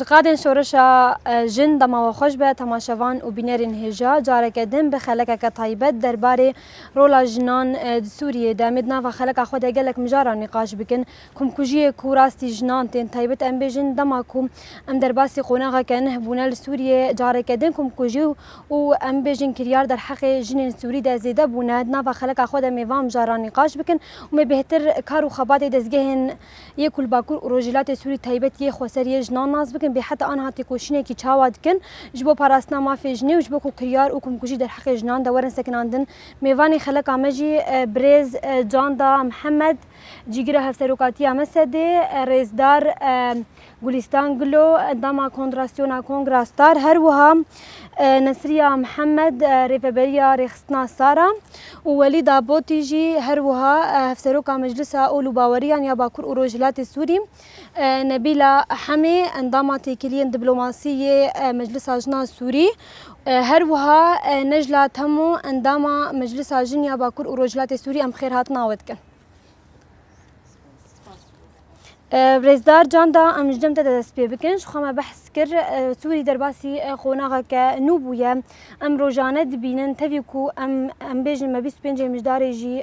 جقادن شورشا جن دما وخوش به تماشاوان و بینرین هجا جارک دن به خلق که طایبت درباره رولا جنان سوریه دامدنا و خلق خود گلک مجارا نقاش بکن کم کجی کوراستی جنان تن طایبت ام بجن دما کم ام درباسی قناغه کنه بونل سوریه جارک دن کم کجی و ام بجن کریار در حق جنین سوری ده زیده بوند نا و خلق خود میوام جارا نقاش بکن و می بهتر کار و خبات دزگهن یکل باکور روجلات سوری طایبت یه خسری جنان ناز بکن به حتی آنها تکوشینه کی چاواد کن جبو پاراستنا مافی جنی و جبو کو کریار و کم کجی در حق جنان دورن سکناندن میوانی خلق آمجی برز جاندا محمد جیگر هفسروکاتی مسده رزدار گلستان گلو دما کندراسیونا کنگراستار هر وها نسریا محمد ریفبریا رخصنا سارا و ولید بوتیجی هر وها هفسروکا مجلس اولو باوریان یا باکور اوروجلات سوری نبیلا حمی اندامه تکلیه دیپلماسیه مجلس آجنا سوری هر وها نجلا تمو اندامه مجلس آجن یا باکور اوروجلات سوری ام خیر هات ناود کن رزدار جاندا ام جدم تدرس بي بكنش خما بحث كر سوري درباسي خوناغا كنوبويا ام روجانه دبينن تفيكو ام بيجن ما بيس بينجي مجداري جي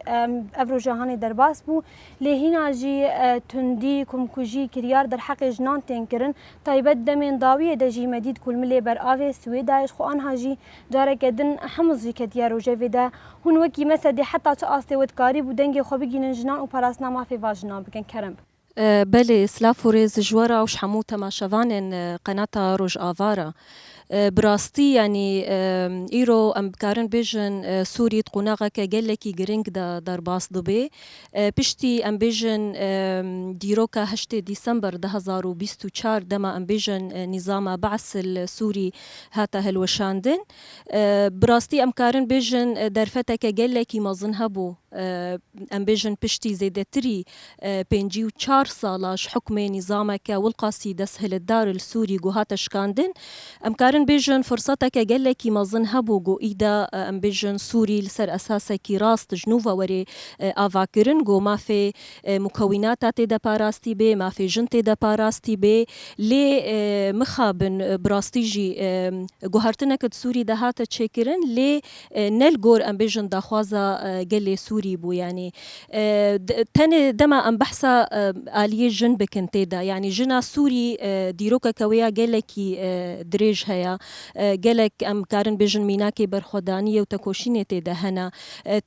افروجاهاني درباس بو لهينا جي تندي كومكوجي كريار در حق جنان تنكرن طيبت دمين داويه دجي مديد كل ملي بر اوي سويداش خو انها جي جارك دن حمزي كديارو جفيدا هون وكي مسدي حتى تاستي ودكاري بودنجي خو بيجين جنان وباراسنا ما في فاجنا بكن كرم بله سلافوريز جوارا وش حمو تماشاوان قناة روج آفارا براستي يعني ايرو ام بكارن بيجن سوري تقوناغا كجلكي جرينج در باس دبي بشتي ام بيجن ديروكا 8 ديسمبر 2024 دما ام بيجن نظام بعث السوري هاتا هلوشاندن براستي ام كارن بيجن درفتا كجلكي مظنهبو ام بيجن بشتي زيدتري بينجي و 4 سالاش حكم نظامك والقاسي دسهل الدار السوري جو هاتا شكاندن ام كارن بيجن فرصتك جلكي مظن هبو جو إيدا ام بيجن سوري لسر أساسا كي راست جنوفا وري آفاكرن جو ما في مكونات تيدا باراستي بي ما في جن تيدا باراستي بي لي مخابن براستيجي جوهرتنك سوري دهاتا تشيكرن لي نلجور ام بيجن داخوازا جلي سوري بو يعني تاني دما ام بحثا آلية جن بكن تيدا يعني جنا سوري ديروكا كويا جلكي دريج هيا جلك ام كارن بيجن ميناكي برخدانية وتكوشينة تيدا هنا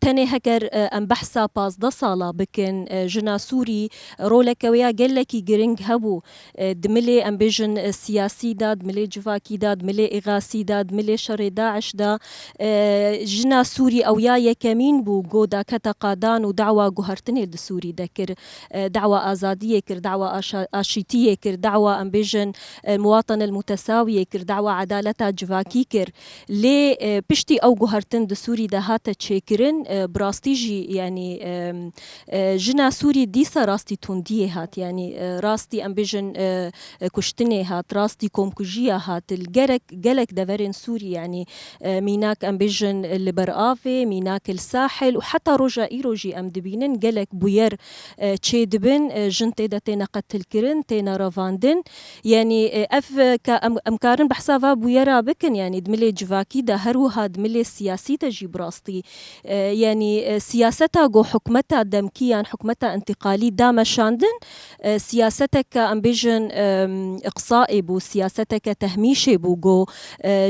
تاني هكر ام بحثا باز دا صالة بكن جنا سوري رولك ويا جلكي جرينج هبو دملي ام بيجن سياسي دا دملي جفاكي دا دملي إغاسي دا دملي شر داعش دا جنا سوري او يا يكمين بو جودا كتقادان ودعوة جوهرتني السوري دكر دعوة آزادية كر دعوة آشيتية كر دعوة ام بيجن المواطنة المتساوية كر دعوة عدالة جواكي كر لي بشتي او جوهرتن دسوري ده هاتا تشيكرن براستيجي يعني جنا سوري ديسا راستي تونديه هات يعني راستي ام بيجن كشتني هات راستي كومكوجيا هات الجلك دفرن سوري يعني ميناك ام بيجن البرآفي ميناك الساحل وحتى رجا ايروجي ام دبينن جلك بوير تشيدبن جنتي دا تينا قتل كرن تينا رافاندن يعني اف كامكارن بحسابها بويرا بكن يعني دملي جواكي دا هروها دملي سياسي تجي براستي يعني سياستها جو حكمتها دمكيا حكمتها انتقالي دام شاندن سياستك ام بيجن اقصائي بو سياستك تهميشي بو جو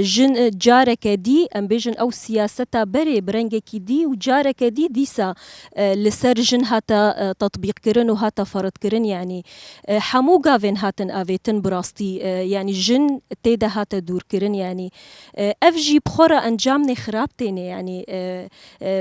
جن جارك دي ام بيجن او سياستها بري برنجكي دي وجارك دي ديسا لسر جن هاتا تطبيق كرن وهاتا فرض كرن يعني حمو غافين هاتن افيتن براستي يعني جن تيدا هاتا دور كرن يعني افجي بخورا انجامني خرابتيني يعني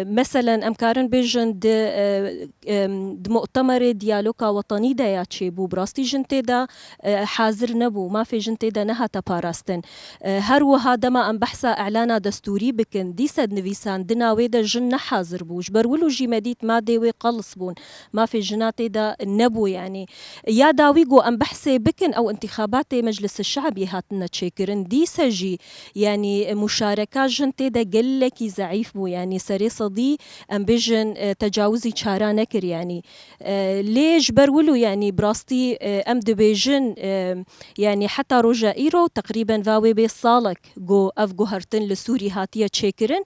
مثلا امكارن بيجن د مؤتمر ديالوكا وطني دا ياتشي بو براستي جن تيدا حاضر نبو ما في جن تيدا نهاتا باراستن هروها دما ام بحثا اعلانا دستوري بكن ديسد نفيسان دنا ويدا جن حاضر بوش برولو جي مديت ما ديوي قلص بون ما في جناتي دا نبو يعني يا داويقو ام بحثي بكن او انتخابات مجلس الشعب هاتنا تشيكرن دي دیسا جی يعني مشاركة جن تيدا قلكي ضعيف بو يعني سري صدي ام بيجن تجاوزي چارا نكر يعني ليش برولو يعني براستي ام دبيجن يعني حتى روجا ايرو تقريبا فاوي بي صالك جو اف جوهرتن لسوري هاتية تشيكرن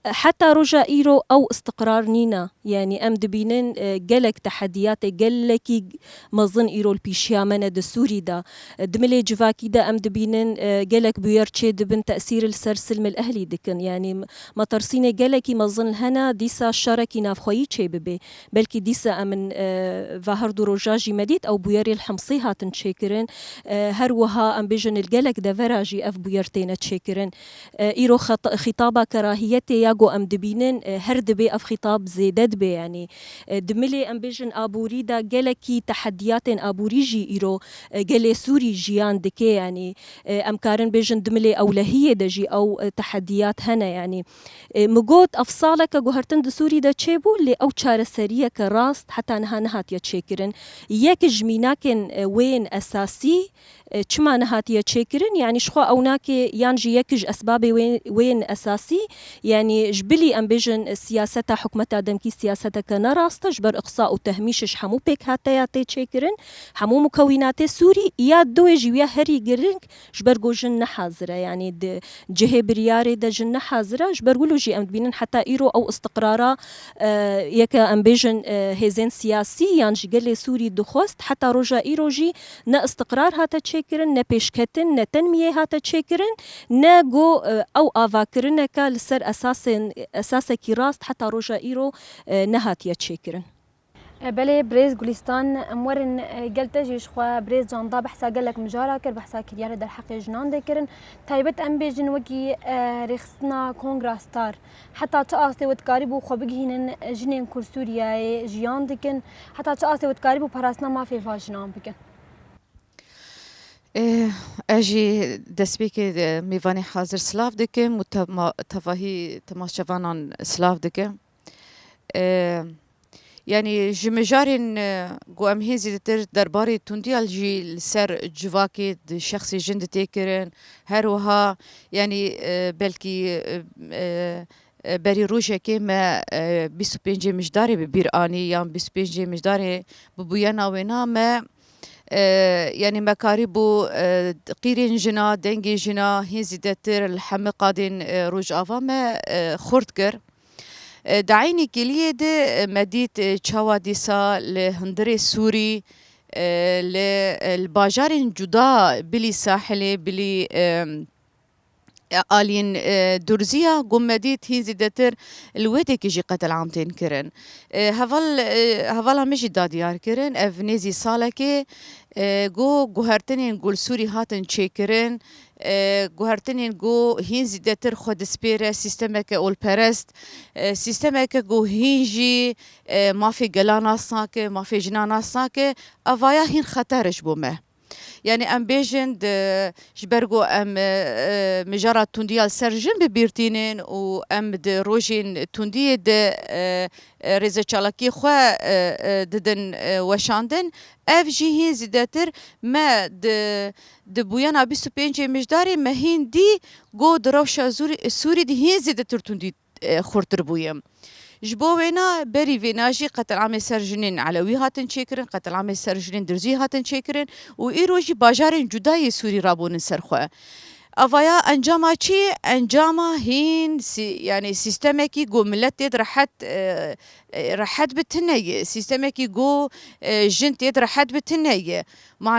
حتى روجا ايرو او استقرار نينا يعني ام دبينن قلك تحديات قلكي مظن ايرو البيشيامنة د سوري دا دملي جفاكي دا ام دبينن قلك بيرتشي دبن تأثير السلم الأهلي دكن يعني ما ترسيني قلكي مظن هنا ديسا شاركي نافخوي تشي ببي بلكي ديسا امن فهر دروجاجي مديد او بويري الحمصي هاتن تشيكرن هروها ام بيجن القلك دا فراجي اف بويرتين تشيكرن ايرو خطابة كراهيتي ياغو ام دبينن هر دبي اف خطاب زيدد بي يعني دملي ام بيجن ابوري دا قلكي تحديات ابوريجي ايرو قلي سوري جيان دكي يعني ام كارن بيجن دملي اولهية دجي او تحديات هنا يعني مقود افصالك جوهرتن دسوري دا تشيبو اللي او تشار سرية كراست حتى نها نهات يتشيكرن ياك جميناكن وين اساسي چما نهاتية تشيكرن يعني شخوا اوناكي يانجي يكج اسبابي وين اساسي يعني جبلي ام بيجن سياسة حكمتا دمكي سياسة كنراست جبر اقصاء وتهميشش حمو بيك هاتياتي تشيكرن حمو مكونات سوري يا دوجي ويا هري جرنك جبر جوجن حاضرة يعني جهة برياري دا جن حاضرة جبر ولو جي ام بينن حتى ايرو او استقرارا يكا ام بيجن هيزين سياسي يعني جلي سوري دخوست حتى رجا ايرو جي نا استقرار هاتا تشيكرن نا بيشكتن نا تنمية هاتا تشيكرن نا جو او افاكرنكا لسر اساسا كي راست حتى رجا ايرو نهات يتشيكرن بله بريز گلستان امورن قلت جيش خوا بريز جاندا بحثا قالك مجارا كر بحثا كريار در حق جنان دكرن تايبت ام بيجن وكي رخصنا كونغراستار حتى تاستي وتقاربو خو بگهينن جنين كور سوريا جيان دكن حتى تاستي وتقاربو براسنا ما في فاجنان بكن اجي دسبيك ميفاني حاضر سلاف دكم وتفاهي تماشفانان سلاف دكم يعني جمجارين جو ام هيزي تر درباري تونديال جي سر جواكي شخصي جند تيكرن هروها يعني بلكي بري روجه كيما 25 مجداري ببيراني يعني 25 مجداري ببويانا وينا ما يعني مكاربو قيرين جنا دنجي جنا هيزي دتر الحمي قادين روج آفا ما خورتكر دعيني كليه ده مديت تشاوا ديسا لهندري سوري للباجارين جدا بلي ساحلي بلي آلين درزية قم مديت هي زيدتر الويدك يجي قتل عامتين كرن هفالا مجي داديار كرن افنيزي سالكي جوهرتنين قول سوري هاتن تشيكرن جوهرتنين جو هينزي دتر خود سبيرة سيستمك اول برست سيستمك جو هينجي ما في قلانا ساكي ما في جنانا ساكي افايا هين خطرش بومه يعني ام بيجن جبرجو ام مجرد تونديال سرجن ببيرتينين و ام د روجين توندي د ريزه چالاكي خو ددن وشاندن اف جي هي زيدتر ما د بويانا 25 مجداري مهين دي جو دروشا سوري دي هي زيدتر توندي خورتر بويم جبو وينا بري فيناجي قتل عامي سرجنين علوي هاتن شيكرن قتل عامي سرجنين درزي هاتن شيكرن و ايروجي باجارين جداي سوري رابون سرخوا افايا انجاما چي انجاما هين يعني سيستمكي جو ملت رحت بتنية سيستمكي جو جنت رحت بتنية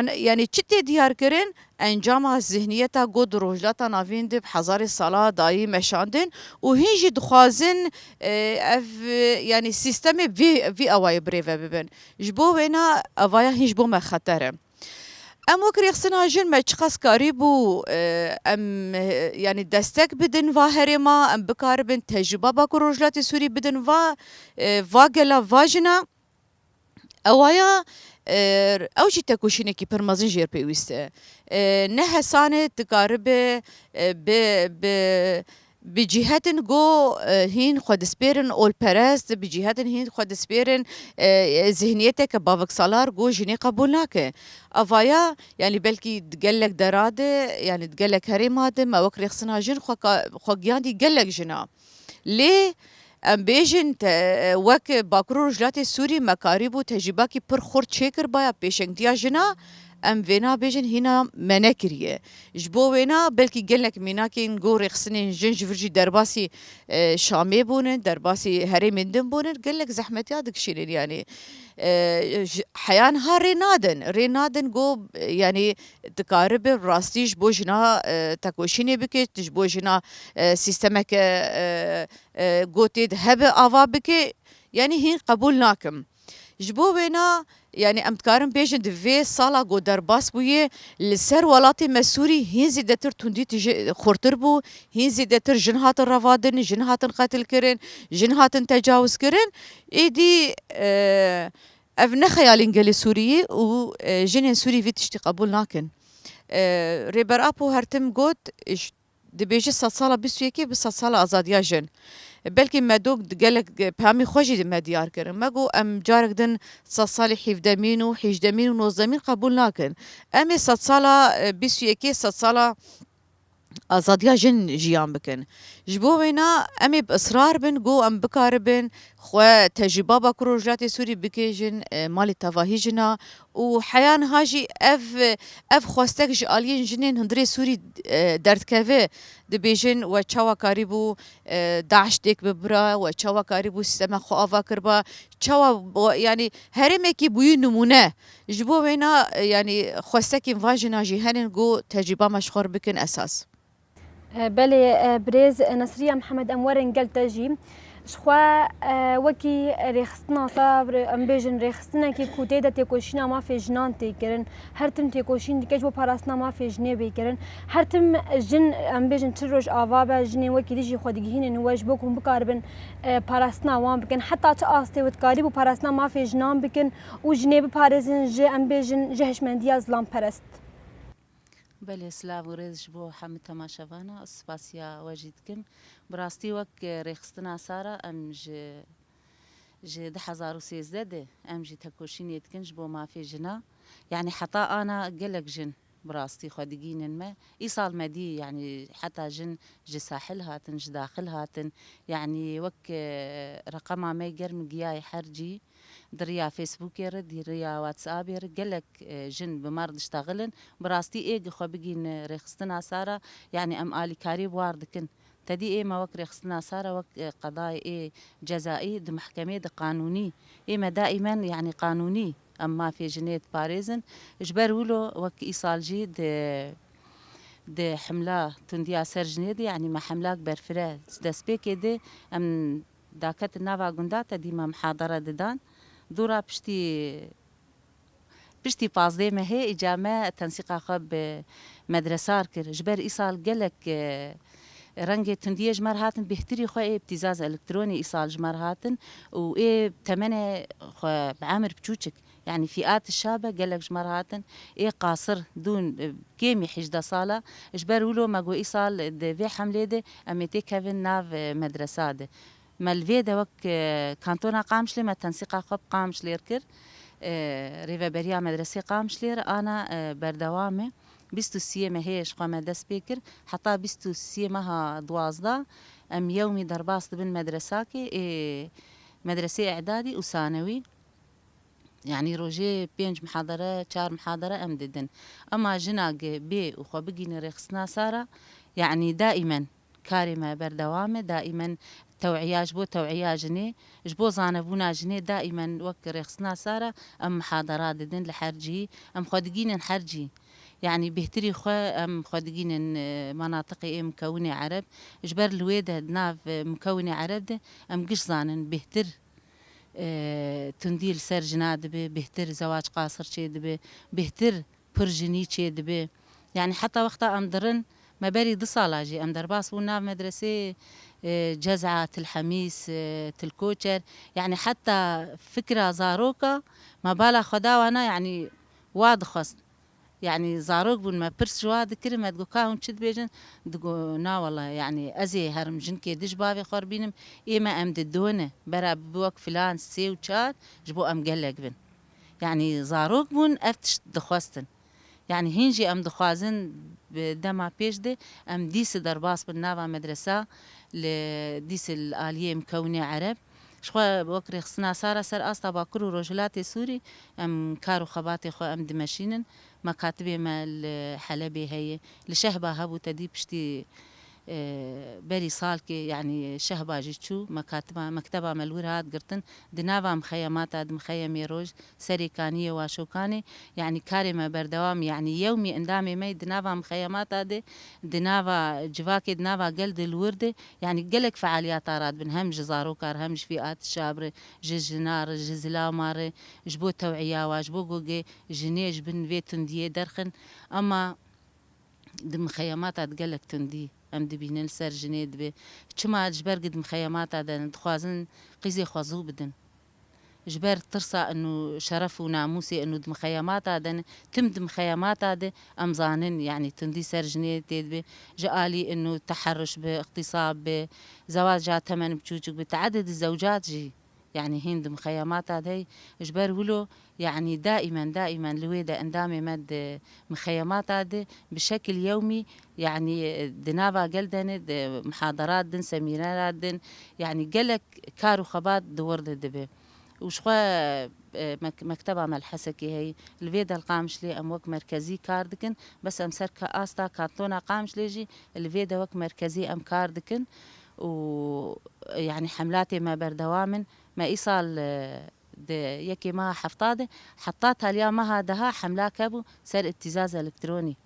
يعني چتي ديار كرن انجاما ذهنيتا جو دروجلاتا نافين دب حزار الصلاة داي مشاندن وهيجي دخوازن يعني سيستمي في اواي بريفا ببن جبو وينا افايا هيج بو ما خطره ام وكري خصنا جن ما تشخص قريبو ام يعني دستك بدن فاهرما ام بكاربن تجربه باكروجلات سوري بدن فاجلا فاجنا اوايا اوجي تكوشيني كي برمازن جير بيوست نه سانه تقارب ب بجهات جو هين خود سبيرن اول بارست بجهات هين خود سبيرن ذهنيتك بافك سالار جو جني قبول ناكه افايا يعني بلكي تقلك دراده يعني تقلك هريماده ما وك رخصنا جن خو جاندي قلك جنا ليه ام بيجن وك باكرو رجلات السوري مكاريبو تجرباكي پر خورد شكر بايا بيشنگ ديا جنا ام فينا بيجن هنا مناكريه جبو وينا بلكي قلك ميناكي نقول رخصنين جنج فرجي درباسي شامي بونن درباسي هري من دم بونن قلك زحمتي هذاك شيء يعني حيانها رينادن جو يعني تقارب راستي جبو جنا تكوشيني بكي جبو جنا سيستمك قوتيد هب آوا بكي يعني هين قبول ناكم جبو وينا يعني امتكارم بيجن دفي صالا قو درباس بويه لسر ولاتي مسوري هين زيدتر تندي خورتر بو هين زيدتر جنهات الرفادن جنهات قتل كرن جنهات تجاوز كرن ايدي افنا خيالين قالي سورية و جنين سوري في تشتي قبول ناكن ريبر ابو هرتم قوت دبيجي 100 ساله بس يكي بس 100 ساله ازاديا جن بلكي ما دوك قالك بهامي خوشي ما ديار كرن ما قو ام جارك دن 100 ساله حيف دمين وحيج دمين ونوزمين قبول ناكن امي 100 ساله بس يكي 100 ساله ازاديا جن جيان بكن جبو وينا امي باصرار بن قو ام بكار بن خو تجربه بكروجات سوري بكيجن مالي تفاهيجنا وحيان هاجي اف خواستك جالين جنين هندري سوري درد كافي دبيجن وچاوا كاريبو داعش ديك ببرا وچاوا كاريبو سيستم خو افا كربا چاوا يعني هرمكي بوي نمونه جبو وينا يعني خواستك فاجنا جهنن قو تجربه مشخور بكن اساس بله بريز نصرية محمد أمورن قال تجي شخوا وكي ريخستنا صابر ام بيجن ريخستنا كي كوتيدا تيكوشينا ما في جنان تيكرن هرتم تيكوشين ديكج بو باراسنا ما في جني بيكرن هرتم جن ام بيجن تروج افابا جني وكي ديجي خودگهين نواج بوكم بكاربن باراسنا وان بكن حتى تاستي وتكاري بو باراسنا ما في جنان بكن وجني ببارزن جي ام بيجن جهش من دياز لام پرست بله سلاو ورز بو حمد تماشاوانا سپاسیا واجدكم براستي وك ريخستنا سارة ام ج 2013 ام جي تكوشين يتكنج بو ما في جنا يعني حتى انا قلق جن براستي خدقين ما ايصال مدي يعني حتى جن ساحل هاتن ج داخل هاتن يعني وك رقم ما يقرم قياي حرجي دريا فيسبوك يرد دريا واتساب يرد قالك جن بمرض اشتغلن براستي ايه خو بقين ريخستنا سارة يعني ام آلي كاريب واردكن تدي ايه ما وك ريخستنا سارة وك قضايا ايه جزائي د محكمة د قانوني ايه ما دائما يعني قانوني اما في جنيت باريزن اجبر ولو وك ايصال جي د حملة تنديا سر جنيد يعني ما حملاك برفرا دسبيك دي ام داكت النافا قنداتا دي ما محاضرة ددان دورا بشتي بازدي ما هي إجامة تنسيق خب مدرسة كر جبر إيصال قالك رنجة تندية جمر هاتن بيهتري خو ابتزاز إلكتروني إيصال جمر هاتن وإيه تمنى بعمر بتشوتشك يعني فئات الشابة قالك جمر هاتن إيه قاصر دون كيمي حجدة صالة جبر ولو ما جو إيصال في حملة دي أميتي كيفن ناف مدرسة دي مالفيدا وك كانتونا قامش لي ما تنسيق خب قامش ليركر ريفا بريا مدرسة قامش لير أنا بردوامي بيستو السيمة هيش قام دس بيكر حتى بيستو السيمة ها دوازدا أم يومي درباس بن مدرساكي مدرسة إعدادي وثانوي يعني روجي بينج محاضرة 4 محاضرة أم ددن أما جناق بي وخو بقين ريخسنا سارة يعني دائما كارمة بردوامة دائما توعية جبو توعية جني جبو زانبونا جني دائما وك ريخسنا سارة أم محاضرات ددن لحرجي أم خودقين حرجي يعني بهتري خو أم خودقين مناطقي مكونة عرب جبر الويدة ناف مكونة عرب ده أم قش زانن بهتر تنديل سر جناد بهتر زواج قاصر شي دبي بهتر برجني شي دبي يعني حتى وقتا أم درن ما بري دصالاجي أم درباس وناف مدرسة جزعة الحميس تلكوتشر يعني حتى فكرة زاروكا ما بالا خدا وانا يعني واضخص يعني زاروك بون ما برس جواد كريمة دقو كاون شد بيجن دقو نا والله يعني أزي هرم جنكي دش بافي خربينم إيما أم ددونه برا بوك فلان سي وشات جبو أم قلق بن يعني زاروك بون أفتش دخواستن يعني هنجي أم دخوازن بدما بيش دي أم ديس درباس بالنافا مدرسة لديس الآلية مكونة عرب شخوا بوكري خصنا سارة سر أستا باكرو رجلاتي سوري أم كارو خباتي خو أم دمشينن مكاتبي ما الحلبي هي لشهبة هبو تدي بشتي بري سالكي يعني شهبة جيتشو مكتبة ملورات قرتن دنافا مخيمات مخيمي روج سريكانية واشوكاني يعني كارمة بردوام يعني يومي اندامي مي دنافا مخيمات دنافا جواكي دنافا قلد الوردة يعني قلق فعاليات راد بن هم جزاروكار هم فئات الشابرة جنار جزلامار جبو توعية واجبو قوقي جنيج بن فيتن دي درخن أما دم خيامات قلق تندي ام دبينن سر جنيد به چما جبر قد مخيمات هذا دخوازن قيزي خوازو بدن جبر ترسى انه شرف وناموسي انه دم خيامات هذا تم دم خيامات هذا امزانن يعني تندي سر جنيد به جالي انه تحرش باغتصاب بزواج ثمن بتشوجك بتعدد الزوجات جي يعني هند مخيمات هذه جبر ولو يعني دائما لويدا اندامي مد مخيمات هذه بشكل يومي يعني دنافا قلدن محاضرات دن سمينارات دن يعني قلك كارو خبات دور دبي وشخوا مكتبة ملحسكي هي الفيدا القامش لي ام وك مركزي كاردكن بس ام سركا استا كارتونا قامش ليجي الفيدا وك مركزي ام كاردكن ويعني حملاتي ما بردوامن ما إيصال يكي ما حفطاده حطاتها اليوم ما هذا حملة كابو سر ابتزاز إلكتروني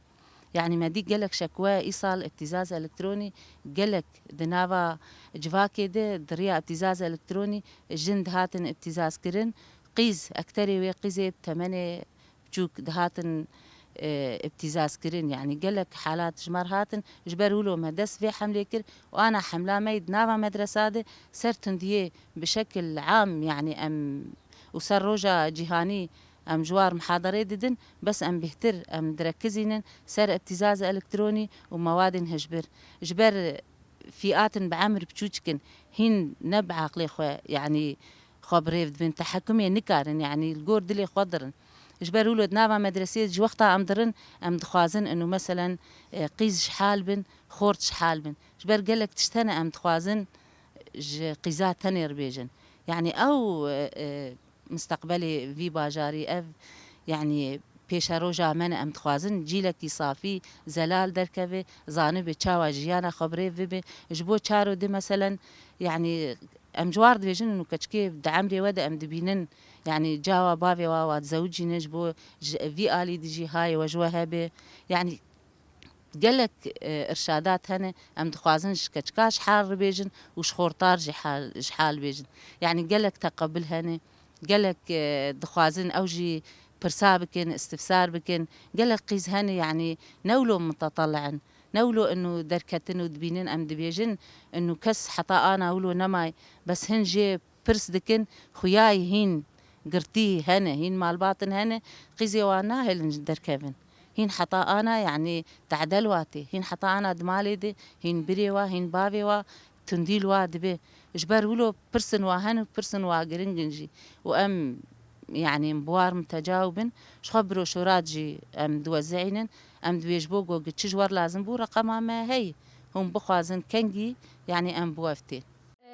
يعني ما دي قالك شكوى إيصال ابتزاز إلكتروني قالك دنافا جواكي ده دريا ابتزاز إلكتروني جند هاتن ابتزاز كرن قيز أكتري وقيزي بتمني بجوك دهاتن ابتزاز كرين يعني قالك حالات جمار هاتن جبرولو ما دس في حملة كر وأنا حملة ميد نافا مدرسة دي سرتن دي بشكل عام يعني أم وسر روجا جهاني أم جوار محاضرة ددن بس أم بهتر أم دركزين سر ابتزاز إلكتروني ومواد هجبر جبر فئات بعمر بتشوشكن هن نبع عقلي خو يعني خبريف بين تحكمي نكارن يعني الجور دلي خضرن جبروا له نافا مدرسية جو وقتها أم درن أم دخوازن إنه مثلا قيز شحال بن خورت شحال بن جبر قالك تشتنى أم دخوازن قيزات تانير بيجن يعني أو مستقبلي في باجاري أف يعني پیش روژا من ام دخوازن جیلکی صافی زلال درکوه زانه به چاوا جیانا خبره به جبو چارو ده مثلا يعني ام جوار دبيجن انه كشكي دعمري ودا ام دبينن يعني جاوا بافي واد زوجي نجبو في الي دي جي هاي وجوها به يعني قالك ارشادات هنا ام دخوازن كشكاش حال بيجن وش خورطار جحال بيجن يعني قالك تقبل هنا قالك دخوازن اوجي برسا بكن استفسار بكن قالك قيز هنا يعني نولو متطلعا نولو انه دركتن ودبينن ام دبيجن انه كس حتى انا ولو نماي بس هن جي برس دكن خياي هين قرتي هنا هين مال باطن هنا قيزي وانا هل دركبن هين حتى انا يعني تعدلواتي هين حتى انا دمالي دي هين بريوا هين بابيوا تنديلوا دبي اجبر ولو برسن واهن برسن واقرنجي وام يعني مبوار متجاوبن شخبروا شوراتجي ام دوزعينن ام دويجبوغو قتشجور لازم بو رقمها ما هي هم بخوازن كنجي يعني ام بوفتي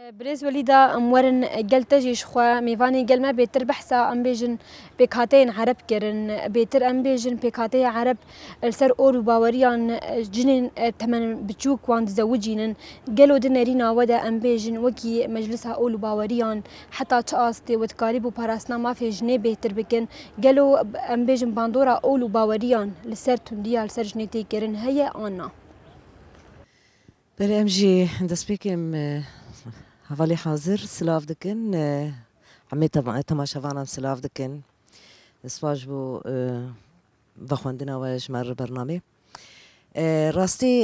بريز وليدا امورن قال تجيش خوا ميفاني قال ما بيتر بحثا ام بيجن بكاتين عرب كرن بيتر ام بيجن بكاتي عرب السر اورو باوريان جنين تمن بتشوك وان زوجين قالوا دنارينا ودا ام بيجن وكي مجلسها اولو باوريان حتى تشاستي وتقاربو باراسنا ما في جني بيتر بكن قالوا ام بيجن باندورا اولو باوريان لسر تنديا لسر جنيتي كرن هي انا بله ام جي دسبيكم هفالي حاضر سلاف دكن عمي تماشافانا سلاف دكن اسواج بو بخوندنا وجمر برنامج راستي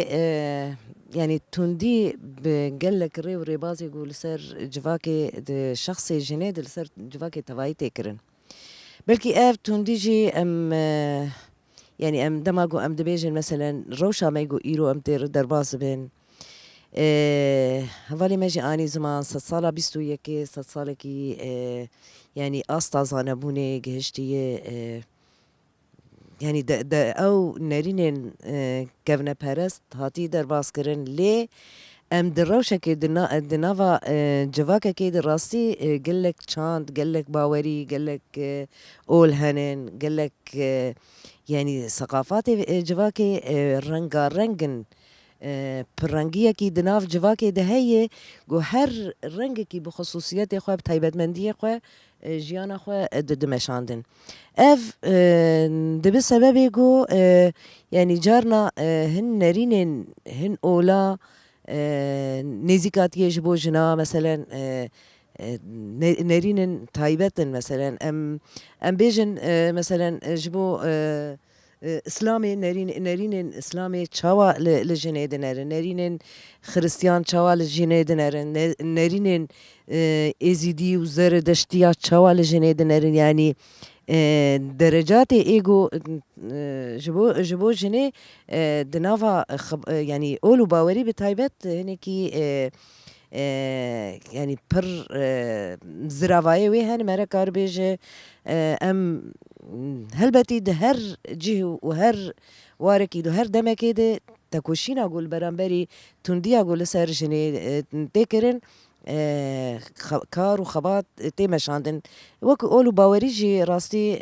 يعني توندي بقلك ري وريبازي يقول سر جواكي شخصي جنيد سر جواكي تواي تكرن بلكي اف توندي جي ام يعني ام دماغو ام دبيجن مثلا روشا ما يقو ايرو ام تير درباس بين هفالي ماجي اني زمان 6 سالة بيستو يكي 6 سالة كي يعني استازانا بوني جهشتي يعني دا او نارين كفنا بارست هاتي درباس كرن لي ام دروشة كي دنافا جواكا كي دراستي قلك چاند قلك باوري قلك اول هنن قلك يعني ثقافات جواكي رنگا رنگن پرنگیه کی دناف جواکی دهیه گو هر رنگ کی بخصوصیت خو بتایبت مندی خو جیانا خو دمشاندن اف دبی سببی گو يعني جارنا هن نرين هن اولا نزيكات يجبو جنا مثلا نرين تايبتن مثلا ام بيجن مثلا جبو اسلامي نرين اسلامي تشاوا لجنيد نرين خريستيان تشاوا لجنيد نرين ازيدي وزردشتيا تشاوا لجنيد يعني درجات ايجو جبو جني دنافا يعني اولو باوري بتايبت هنكي يعني بر زراوایه وی هن مرا کار بیجه ام هلبتی ده هر جه و هر وارکی ده هر دمکی ده تکوشینا گول برانبری تندیا گول سر جنی تکرن کار و خبات تیمشاندن وک اولو باوری جی راستی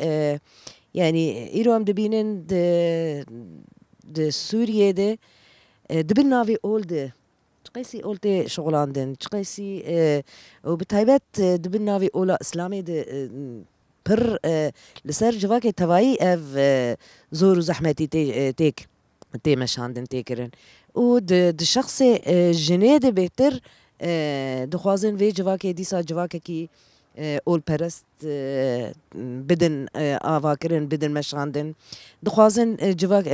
يعني إيرو أم دبينن د سوريا ده دبن نافي أول ده تقيسي أولتي شغلاندن تقيسي وبتايبت دبن نافي أولا إسلامي ده بر لسر جواكي تواي اف زور زحمتي تي مشاندن تيكرن و د شخص جنيد بهتر دخوازن في جواكي ديسا جواكي كي اول پرست بدن آواکرن بدن مشاندن دخوازن جواک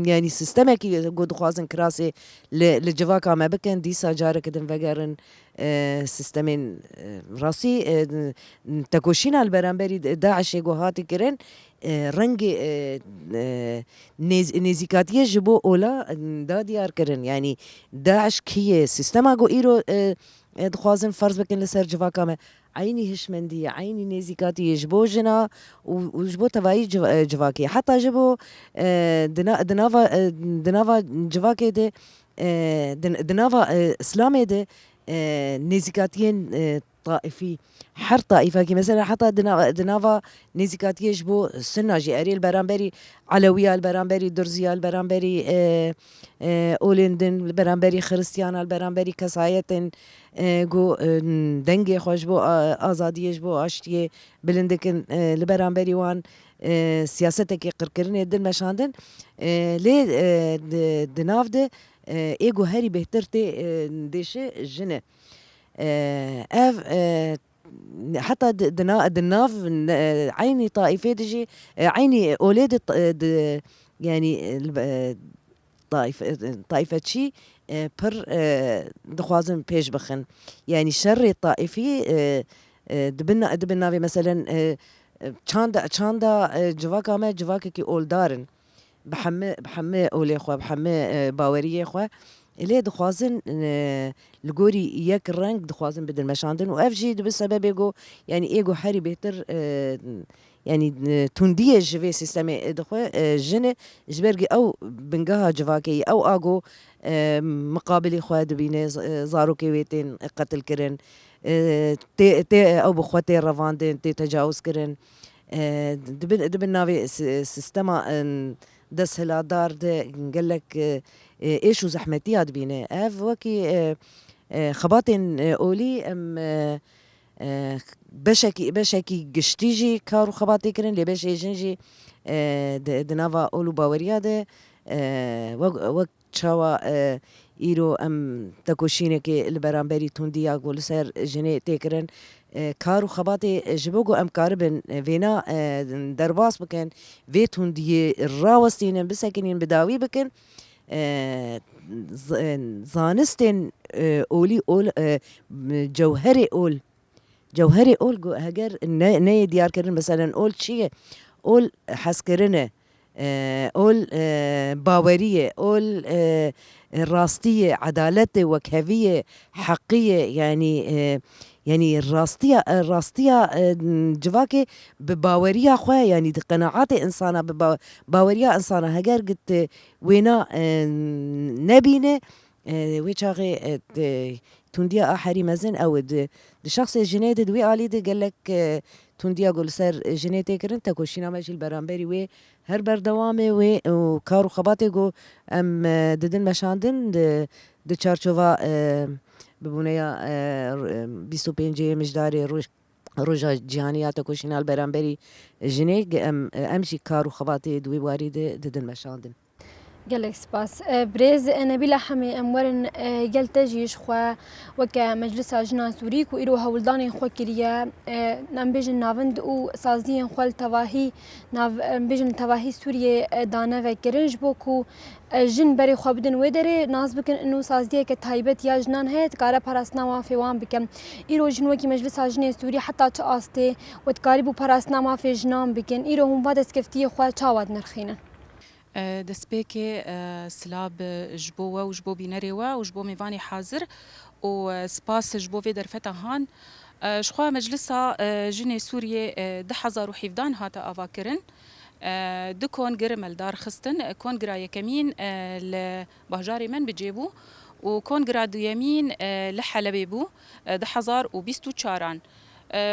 يعني سيستم کی گو دخوازن کراسي لجواکا ما بکن دیسا جاره کدن وگرن سيستمين راسي تکوشینا البرانبری داعش گو هاتی کرن رنگ نزیکاتیه جبو اولا دا دیار کرن يعني داعش کیه سيستم گو ایرو دخوازن فرض بکن لسر جواکا ما عيني هشمندية عيني نزيكاتي يجبو جنا وجبو تواي جواكي حتى جبو دنافا جواكي ده دنافا اسلامي ده نزيكاتين طائفي حر طائفة كي مثلا حتى دنافا نزيكاتي يجبو سنة جي اري البرانبري علوية البرانبري درزية البرانبري اولندن البرانبري خريستيانا البرانبري كسايتن گو دنگی خوش بو آزادیش بو آشتیه بلندکن لبرانبری وان سیاست کی قرقرنی دل مشاندن لی دناف ده ایگو هری بهتر تی دیشه جنه اف حتى دناف عيني طائفة دجي عيني أولاد يعني طائفة شي پر دخوازن پیش بخن يعني شر الطائفي دبن ناوي مثلا چاندا جواكا ما جواكا كي اول دارن بحمي اولي خو بحمي باوريه خو اللي دخوازن لغوري يك رنگ دخوازن بدل مشاندن واف جي بسبب ايجو يعني ايجو حري بهتر يعني تنديه جوي سيستمي دخوا جنه جبرجي او بنجاها جواكي او اجو مقابلي خواد بيني زاروكي ويتين قتل كرن تي او بخوتي رافاندين تي تجاوز كرن دبن نافي سيستما دس هلا دار ده قال لك ايش زحمتيات بيني اف وكي خباطين اولي ام بشكي قشتيجي كارو خباتي كرن لي بشي جنجي دنافا اولو باوريا ده وقت شاوا ايرو ام تكوشينكي البرانبري تونديا قول سر جني تيكرن كارو خباتي جبوغو ام كاربن فينا درباس بكن في توندي الراوستين بسكنين بداوي بكن زانستين اولي اول جوهري اول هجر ناي ديار كرن مثلا اول شيء اول حس كرنه أول باورية، أول راستية، عدالة وكهفية حقية، يعني الراستية جواكي بباورية خواه، يعني دي قناعات إنسانة بباورية إنسانة هجر قلت وينا نبينه ويشاغي تنديا آخري مزن أو دي شخص جنيد دوي آلي دي قال لك تنديا قول سر جنيتي كرن تكوشينا ماشي البرامبري وي هر بردوامي وكارو خباتي جو ام ددن مشاندن دي چارچوفا ببونيا 25 مجداري روجا جهانيا تكوشينا البرامبري جنيك امشي كارو خباتي دوي واري ددن مشاندن گلک سپاس برز نبیل حمی امورن گل تجیش خو وک مجلس جنا سوری کو ایرو هولدان خو کریه نمبیجن ناوند او سازی خو تواهی نمبیجن تواهی سوریه دانه و کرنج بو کو جن بری خو بدن و دره ناز بکن انو سازی که تایبت یا جنان هت کار پراسنامه فیوان بکم ایرو جنو کی مجلس جنا سوری حتی چ استه و تکاری بو پراسنامه فی جنان بکن ایرو هم بعد اسکفتی خو چاواد نرخینه دسبيكي سلاب جبوة وجبو بينريوا وجبو ميفاني حاضر وسباس جبو في درفتا هان شخوا مجلسا جني سوريا ده حزار وحيفدان هاتا أفاكرن دكون جرمل دار خستن كون جرا يكمين لبهجاري من بجيبو وكون جرا دو يمين لحلبيبو ده حزار وبيستو تشاران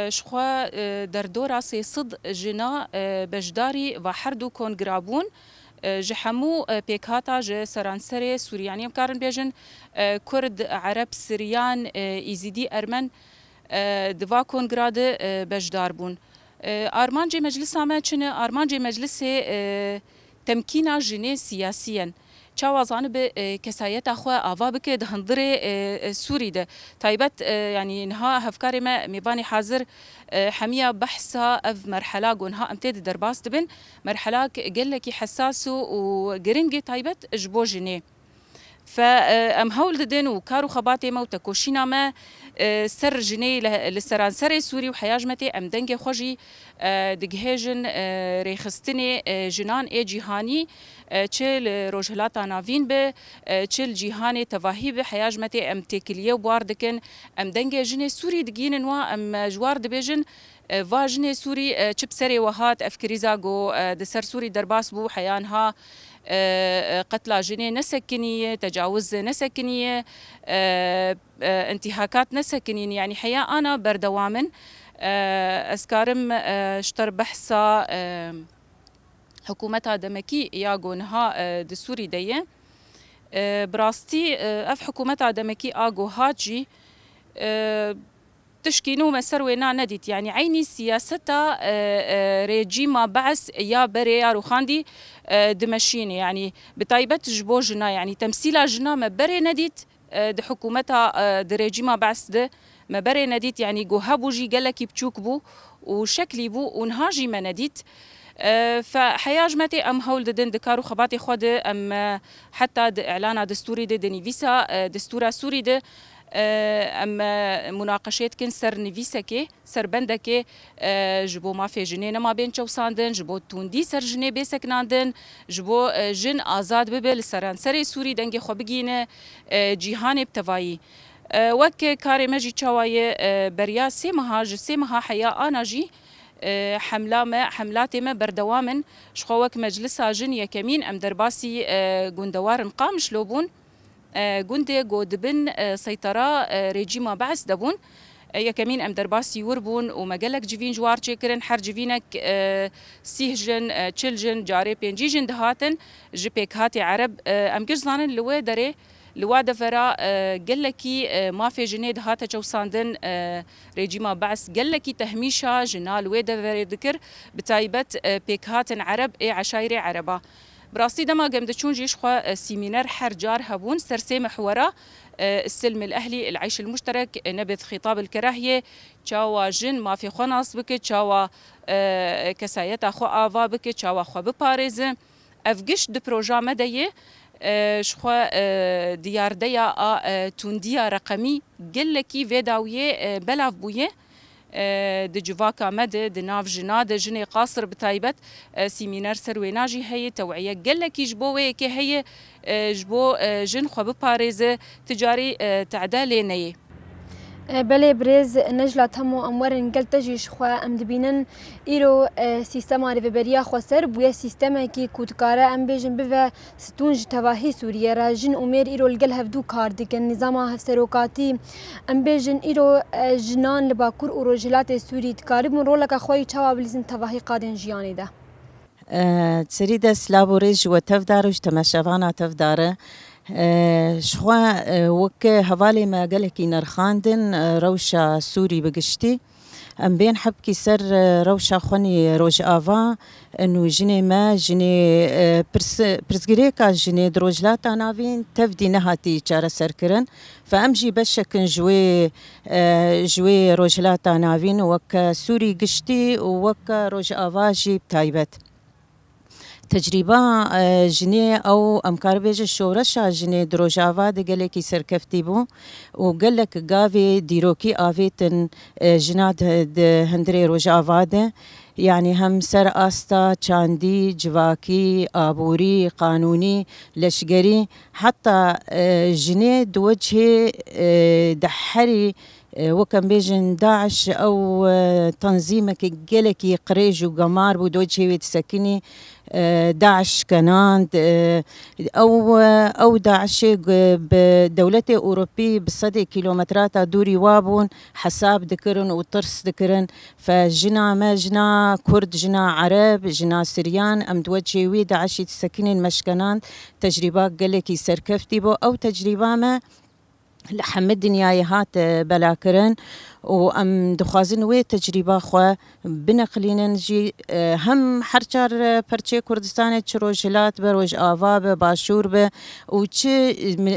شخوا در دورا سيصد جنا بجداري وحردو كون جرابون جحمو بيكاتا ج سرانسري سورياني مكارن بيجن كرد عرب سريان إيزيدي أرمن دوا كونغراد بجدار بون أرمانجي مجلس ما چنه أرمانجي مجلس تمكينا جني سياسيا چاوازان به کسایت اخوا آوا بکه دهندره سوری ده تایبت يعني نها هفکار ما میبانی حاضر حمية بحثا اف مرحله گونها امتد درباس دبن مرحله قلكي حساس وجرينجي تایبت جبو جني فام هول ددن وكارو خباتي ما وتكوشينا ما سر جني للسرانسري سوري وحياجمتي ام دنجي خوجي دجهجن ريخستني جنان اي جهاني چل روجهلاتا ناوین به چل جهانی تواهی به حیاجمتی ام تکلیه واردکن ام دنگ جن سوری دگین و ام جوار دبیجن و جن سوری چپ سری وهات افکریزا گو دسر سوری درباس بو حیانها قتل جني نسكنية تجاوز نسكنية انتهاكات نسكنية يعني حياة أنا بردوامن أسكارم اشتر بحثا حكومتها دمكي ياغو نها دسوري ديه براستي اف حكومتها دمكي اغو هاجي تشكينو مسروينا نديت يعني عيني سياستها ريجيما بعث يا بري يا روخاندي دمشيني يعني بتايبت جبو جنا يعني تمثيلها جنا ما بري نديت د حكومتها د ريجيما بعث ده ما بري نديت يعني جو هابوجي قالكي بتشوكبو وشكلي بو ونهاجي ما نديت فحياجمتي ام هول ددن دكارو خباتي خود ام حتى اعلان دستوري د نيفيسا دستورا سوري د ام مناقشات كن سر نيفيسكي سر بندكي جبو ما في جنين ما بين چوساندن جبو توندي سر جني بسكناندن جبو جن آزاد ببل سرانسري سوري دنگي خو بگينه جيهان بتواي وك كاري مجي چواي بريا سيمها حيا انا جي حملات ما بردوامن شخوك مجلس جن يكمين ام درباسي گوندوار مقام شلوبون گونده گودبن سيطرة ريجيما بعث دبون يكمين ام درباسي يوربون ومجلك جيفين جوار چكرن هر جيفينك سيهجن چلجن جاري بينجيجن دهاتن جبيك هاتي عرب ام جزانن لو دري لواده فرا قلكي ما في جنيد هاتا جوساندن ريجيما بعث قلكي تهميشا جنال ويدا فرا ذكر بتايبت بيك هاتن عرب اي عشايري عربا براستي دما قمد تشون جيش خوا سيمينار حرجار هبون سرسي محورا السلم الأهلي العيش المشترك نبذ خطاب الكراهية تشاوا جن ما في خناص بك تشاوا كسايتا خو آفا بك تشاوا خو بباريز أفقش دي بروجا مدية شخوا ديارديا تونديا رقمي قلكي فيداوية بلاف بويه د جواکا مد د ناف جنا د جنې قاصر بتایبەت سیمینەر سەروێناژی هەیە تەوعیە گەلێکیش بۆ وەیەکێ هەیە ji bo jin xwe biparêze ticarî te'de lê neyê. بلê birêz nejla hemû em werin gel te jî ji xwe em dibînin îro sîstema rêveberiya xweser bûye sîstemekî ku dikare em bêjin bive stûn ji tevahî Sûriye re jin û mêr îro li gel hevdû kar dikin nîzama hevserokatî em bêjin îro jinan li Bakur û Rojhilatê Sûrî dikaribûn roleka xwe yî çawa bilîzin tevahî qadên jiyanê de. تريد سلابوريج وتفدارج تماشافانا تفداره شخوا وك هوالي ما قالكي نرخاندن روشا سوري بقشتي ام بين حبكي سر روشا خوني روج آفا انو جني ما جني برسگريكا جني دروجلاتا نافين تفدي نهاتي چارة سركرن فامجي بشكن جوي روجلاتا نافين وك سوري قشتي وك روج آفا جي بتايبت تجربة جني أو أمكار بيج الشورشة جني دروجافا دقلكي سركفتي بو وقلك قافي ديروكي آفيتن جناد هندري روجافا ده يعني هم سر آستا چاندي جواكي آبوري قانوني لشقري حتى جني دوجه دحري وكان بيجن داعش أو تنظيمك جلكي قريج وقمار بودوجه وتسكني داعش كنان أو داعش بدولة أوروبي بصدق كيلومترات دوري وابون حساب ذكرن وطرس ذكرن فجنا ما جنا كرد جنا عرب جنا سريان أم دوجه وي داعش تسكنين مشكنان تجربة جلكي سركفتي بو أو تجربة ما لحمد دنياي هات بلاكرن وام دخوازن وي تجربه خو بنقلين نجي هم حرچار پرچه كردستان چروجلات بروج آوا باشور ب وچ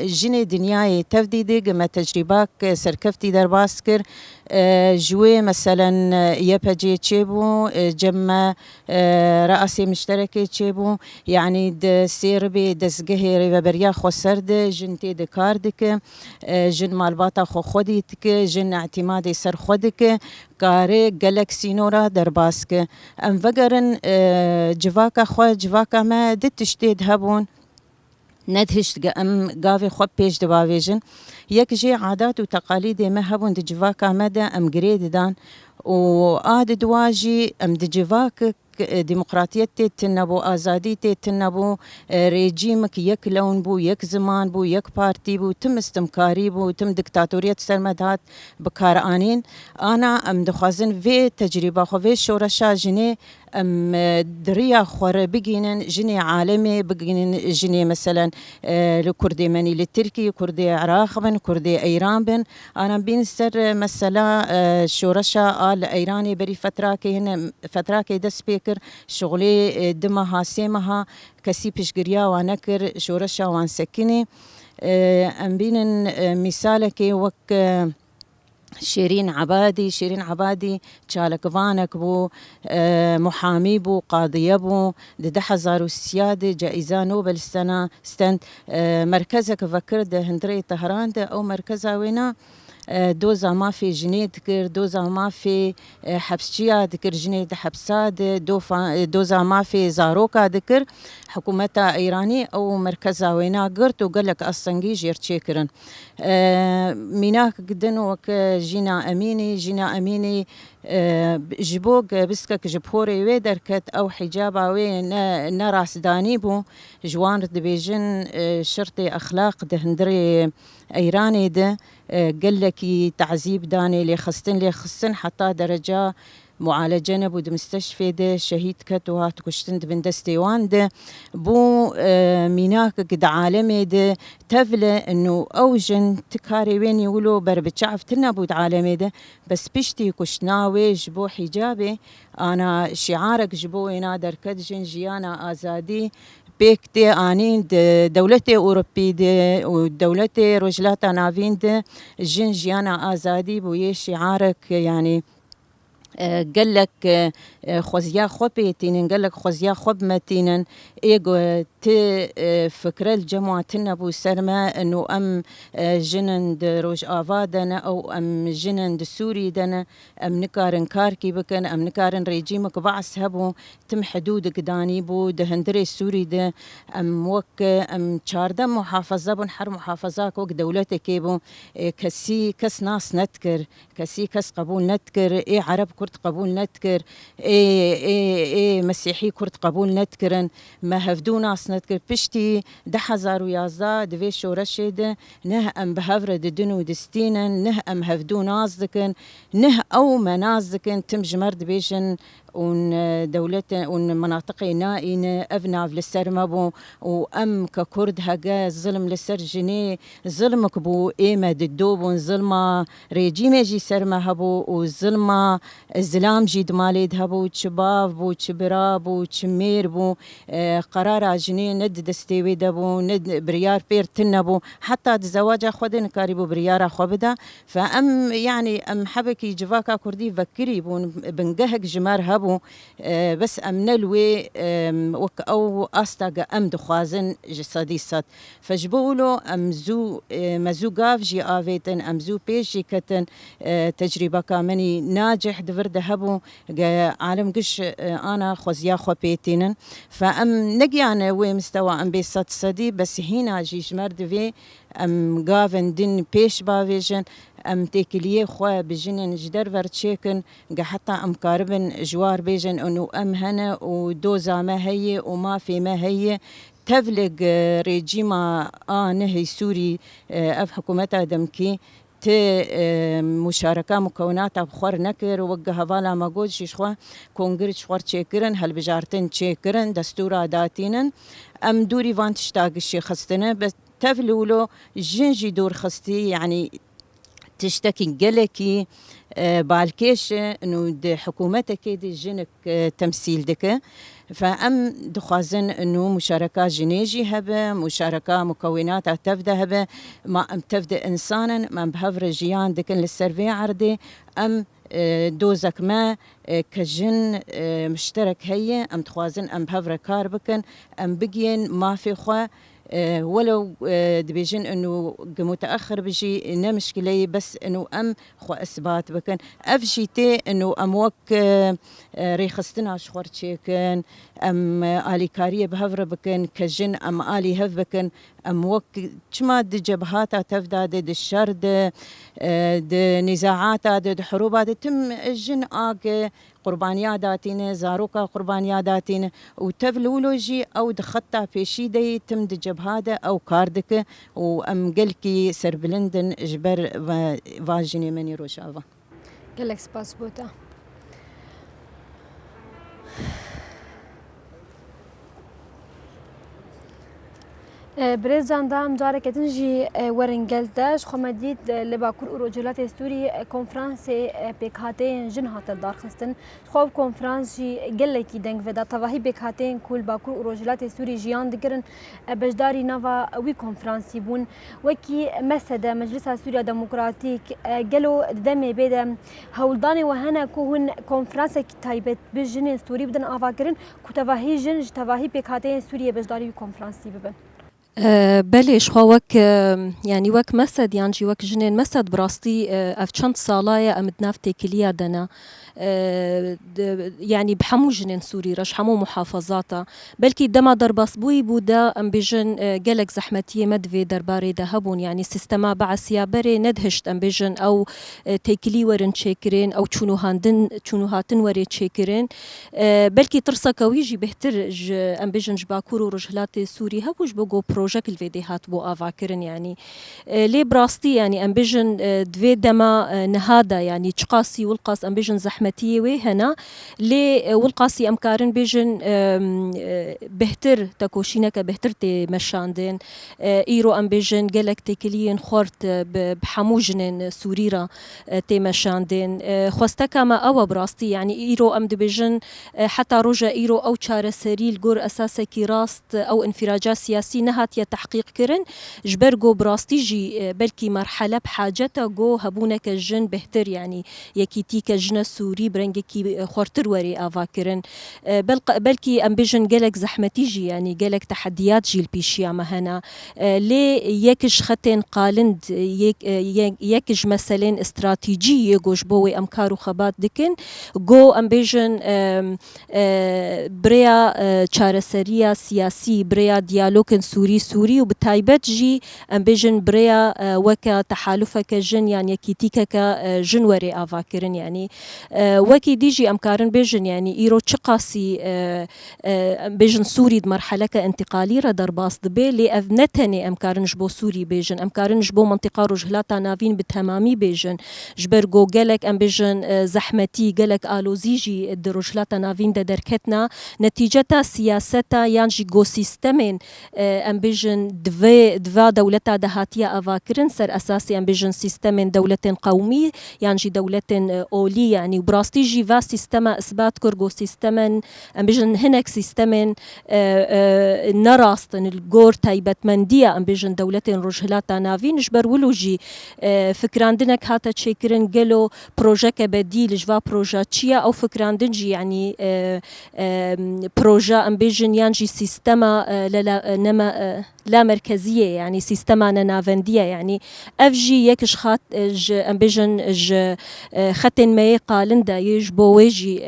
جن دنياي تفديد ما تجربه سركفتي در باسكر جوي مثلا يبجي تشيبو جمع رئاسي مشتركه تشيبو يعني د سيربي دسگه ريبريا خسرد جنتي دكاردك جن مالباتا خو خوديتك جن اعتمادي سر خودك كاري جالكسينورا درباسك ام فقرن جواكا خو جواكا ما دتشتيد هبون ندهشت ام قافي خو بيش دباويجن يك جي عادات وتقاليد ما هبون دجواكا مدى ام جريد دان وآد دواجي ام دجواك ديمقراطية تنبو آزادي تنبو ريجيمك يك لون بو يك زمان بو يك بارتي بو تم استمكاري بو تم دكتاتورية سرمدات بكارانين أنا أم دخوازن في تجربة خو في شورشا جني أم دريا خور بجينن جني عالمي بجينن جني مثلا لكردي مني للتركي كردي عراق بن كردي إيران بن أنا بين سر مثلا شورشا آل إيراني بري فترة كي دس بيكر شغلي دمها سيمها كسي بشجريا ونكر شورشا وانسكني أم بين مثالك وك شيرين عبادي چالك فانك بو محامي بو قاضي بو دحزار السيادة جائزة نوبل السنة ستند مركزك فكر ده هندري طهران ده أو مركزها وينا دوزا ما في جنيه ذكر دوزا ما في حبسجية ذكر جنيه حبسات دوزا ما في زاروكا ذكر حكومتها إيراني أو مركزها وينا قرت وقال لك أصلا جير تشيكرن ميناك قدن وك جينا أميني جبوك بسكك جبهوري ويدركت أو حجابا وين نراس دانيبو جوان دبيجن شرطي أخلاق دهندري إيراني ده قال لك تعذيب داني لي خستن حتى درجة معالجة نبو مستشفى ده شهيد كتوها تكشتند بن دستيوان ده بو ميناك قد عالمي ده تفلى انه اوجن تكاري وين يقولوا بربتشعف تنبو عالمي ده بس بشتي كشناوي جبو حجابي انا شعارك جبو ينادر كدجن جيانا ازادي بيكتي آنين دولتي أوروبي ودولتي رجلاتا نافين ده جن جيانا آزادي بويه شعارك يعني قال لك خوزيا خوبيتين قال لك خوزيا خوب متينن ايجو فكرة الجماعة تنبو سرما انه ام جنند روج آفادنا او ام جنند سوري دنا ام نكارن كاركي بكن ام نكارن ريجيمك بعث هبو تم حدودك داني بو دهندري السوري ده ام وك ام چارده محافظة بون حر محافظاك وك دولتك كيبو كسي كس ناس نتكر كسي كس قبول نتكر اي عرب كرد قبول نتكر اي مسيحي كرد قبول نتكرن ما هفدو ناس نتكر بشتي 1011 دوی شورش ده نه ام بهفر ددنو دستینا نه ام هفدو ناس دکن نه او مناز دکن تم جمرد بیشن ون دولت ون مناطق نائن افناف للسر مبو وام ككرد هجا ظلم للسر جني ظلمك بو ايما ددوب ظلم ريجيم جي سر مهبو وظلم الزلام جي دمالي دهبو تشباب بو تشبراب بو تشمير بو قرار جني ند دستيوي دبو ند بريار بير تنبو حتى الزواج خودن كاريبو بريار خبدا فام يعني ام حبكي جواكا كردي فكري بون بنجهك جمار هبو بس امنلوي وك او استاغ ام دخوازن جسدي صد فجبولو امزو مزوغاف جي افيتن امزو بيشي كتن تجربه كامني ناجح دفرد هبو عالم قش انا خوزيا خوبيتين فام نجيانا وي مستوى ام بيصد صدي بس هنا جي جمرد في ام غافن دين بيش بافيجن ام تيكليه خوا بجنن جدر ورتشيكن حتى ام كاربن جوار بيجن انه ام هنا ودوزا ما هي وما في ما هي تفلق ريجيما نهي سوري اف حكومتها دمكي ت مشاركة مكوناتها بخور نكر ووجه فالا ما قول شيشخوا كونغرت شخور تشيكرن هل بجارتن تشيكرن دستورا داتينن ام دوري فان تشتاق الشي خستنا بس تفلولو جنجي دور خستي يعني تشتكي قلكي بالكيش انه حكومتك دي جنك تمثيل دك فام دخازن انه مشاركه جنيجي هبه مشاركه مكونات تفده هبه ما ام تفده انسانا ما بهفر جيان دكن للسيرفي عردي ام دوزك ما كجن مشترك هي ام تخازن ام بهفر كار بكن ام بقين ما في خوا ولو دبيجن انه متاخر بيجي إنه مشكله بس انه ام خو اثبات بكن افجيتي انه ام وك ريخستنا شخور تشيكن ام الي كاريه بهفر بكن كجن ام الي هف بكن ام وك كما د جبهات تفداد د الشرد د نزاعات د حروبات تم الجن اك قربانياتين زاروكا قربانياتين وتفلولوجي او دخطا في شي دي تم د جبهاده او كاردك وام قلكي سربلندن جبر فاجيني مني روشافا قالك سباس بوتا بريزان دام جارك تنجي ورنجلتاش خمديت لباكور اوروجولات ستوري كونفرانس بكهاتين جنهات الدار خستن خوب كونفرانس جي قلكي دنگ فدا تواهي بكهاتين كل باكور اوروجولات ستوري جيان دقرن بجداري نافا وي كونفرانس يبون وكي مسد مجلس سوريا ديمقراطيك قالو دمي بيدا هولداني وهنا كون كونفرانس تايبت بجن ستوري بدن افاكرن كتواهي جن تواهي بكهاتين ستوري بجداري كونفرانس يبن بلش خو وك يعني وك مسد يعني وك جنين مسد براستي افشنت صالايا امدنافتي كليا دنا يعني بحمو جنين سوري رش حمو محافظاتا بلكي دما درباس بوي بودا ام بيجن قلق زحمتيه مدفي درباري دهبون يعني سيستما بعسيا بري ندهشت ام بيجن او تيكلي ورن تشيكرين او تشونو هاتن وري تشيكرين بلكي ترسا كويجي بهتر ام بيجن جباكور ورجلات سوري هبوش بوغو بروجيك الفيديوهات بو افاكرن يعني لي براستي يعني ام بيجن دوي دما نهادا يعني تشقاسي والقاس ام بيجن زحمتيه وي هنا لي والقاسي امكارن بيجن بهتر تكوشينك بهتر تي مشاندين ايرو ام بيجن قالك تكلين خورت بحموجن سوريرا تي مشاندين خوستكا ما او براستي يعني ايرو ام دبيجن حتى رجا ايرو او تشار سريل جور اساسا كي راست او انفراجات سياسي نها هاتيا تحقيق كرن جبرجو براستيجي بلكي مرحلة بحاجتها جو هبونك الجن بهتر يعني يكيتي كجنة سوري برنجكي خورتر وري آفا كرن بلكي أم بيجن جالك زحمتيجي يعني جالك تحديات جيل بيشيا مهنا لي يكش خطين قالند يكش مثلا استراتيجية جوش بوي أمكار وخبات دكن جو أم بيجن بريا چارەسەریە سیاسی بريا ديالوكن سوري وبتايبت جي ام بيجن بريا وكا تحالفك جن يعني كيتيكك جن وري افاكرن يعني وكي ديجي امكارن بيجن يعني ايرو تشقاسي بيجن سوري مرحلة انتقالية درباس دبي لي اذنتني امكارن جبو سوري بيجن امكارن جبو منطقة رجلاتا نافين بتمامي بيجن جبرجو جالك ام بيجن زحمتي جالك الوزيجي الرجلاتا نافين دركتنا نتيجة سياستا يانجي جو سيستمين ام بيجن دفا دولتا دهاتيا افاكرن سر اساسي ام بيجن سيستمين دولة قومي يانجي دولة اولي يعني براستي جيفا سيستما اثبات كرجو سيستمن ام بيجن هناك سيستمين نراستن الجور تايبت منديا ام بيجن دولة رجلاتا نافين جبر ولوجي فكراندنك هاتا تشيكرن جلو بروجيك بديل جوا بروجاتشيا او فكراندنجي يعني بروجا ام بيجن يانجي سيستما لا مركزية يعني سيستما نافندية يعني افجي يكش خات ام بيجن خطن ما قالندا يجبويجي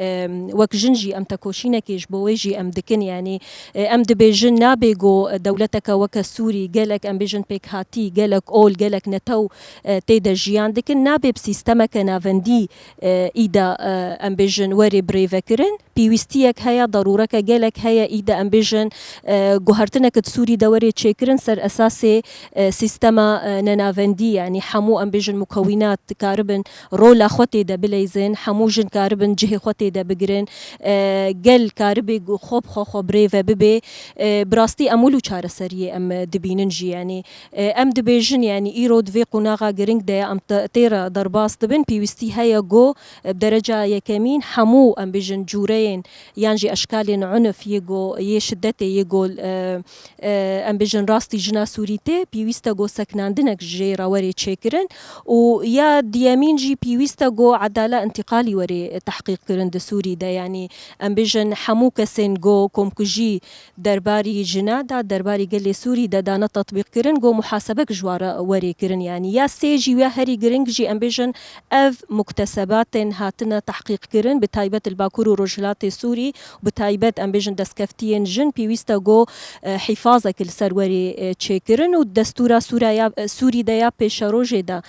وك جنجي ام تكوشينك يجبويجي ام دكن يعني ام دبيجن نابيغو دولتك وك سوري قالك ام بيجن بيك هاتي قالك اول قالك نتو تيدا جيان دكن نابي بسيستمك نافندي ايدا ام بيجن وري بريفكرن بيوستيك هيا ضرورك قالك هيا ايدا ام بيجن جوهرتنك تسوري دوري تشيكرن سر اساسي سيستما نافندي يعني حمو ام بيجن مكونات كاربن رولا خوتي دا بليزن حموجن كاربن جهي خوتي دا بجرن قل كاربي خوب خو بريفا ببي براستي امولو چاره سريه ام دبيننجي يعني ام دبيجن يعني ايرود في قناغا جرينج دا ام تيرا درباس دبن بيوستي هيا جو بدرجه يكمين حمو ام بيجن جورين يانجي اشكال عنف يجو يشدتي يجو ام بيجن راستي جنا سوريتي بيوستا جو سكناندنك جيرا وري تشيكرن ويا ديامين جي بيوستا جو عداله انتقالي وري تحقيق كرن سوري دا يعني ام بيجن حمو كسن جو كومكجي درباري جنادا درباري قال سوري دا دانا تطبيق كرن جو محاسبك جوارا وري كرن يعني يا سيجي ويا هري جرينج جي ام بيجن اف مكتسبات هاتنا تحقيق كرن بتايبه الباكور ورجلات سوري بتايبه ام بيجن دسكفتين جن بيوستا جو حفاظك السروري تشيكرن والدستورة سوري دايا بيشاروجي دا